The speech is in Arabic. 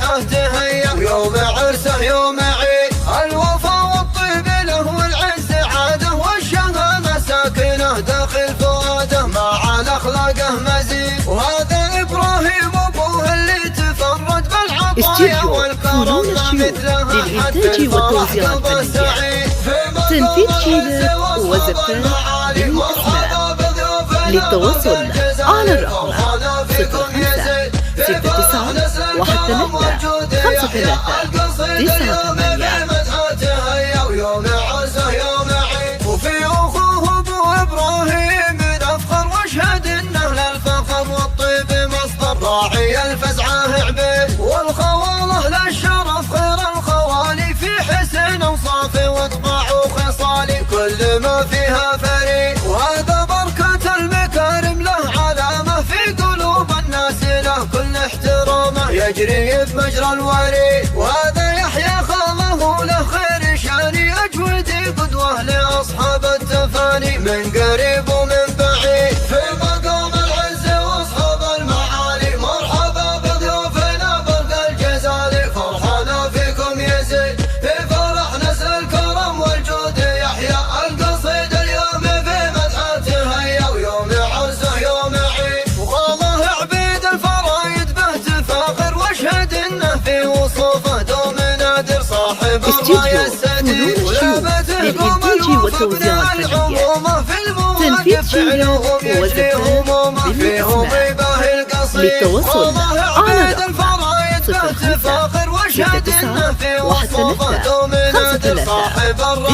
منها تهيأ، ويوم عرسه يوم عيد الوفا والطيب له والعز عاده، والشهامة ساكنه داخل فؤاده مع اخلاقه مزيد. وهذا ابراهيم ابوه اللي تفرد بالعطايا والكرم ما مثلها حتى الفرح قلبه سعيد. تنفيذ شيبة وزفان بالأسماء. للتواصل على الرقم 05 69 13 53 ويوم عرسه يوم عيد. وفي اخوه ابو ابراهيم نفخر واشهد انه للفخر والطيب مصدر، راعي الفزعه عبيد والخواله للشرف خير الخوالي، في حسن اوصافي وطباع وخصالي كل ما فيها فريد. وهذا بركة المكارم له علامة في قلوب الناس، له كل احترامه يجري بمجرى الوريد. وهذا يحيى خاله له خير شاني، اجودي قدوة لاصحاب التفاني من قريب ومن بعيد. في مقام العز واصحاب المعالي مرحبا بضيوفنا برق الجزالي، فرحنا فيكم يزيد في فرح نسل الكرم والجود يحيى القصيد اليوم في مدحه تهيأ، ويوم عرسه يوم عيد. وخاله عبيد الفرايد به تفاخر واشهد انه في وصوفه دوم نادر، صاحب الرايه السديد ولابته قوم والتوزيع الفنية. تنفيذ شيبة وزفان بالأسماء. للتواصل على الرقم 05 69 13 53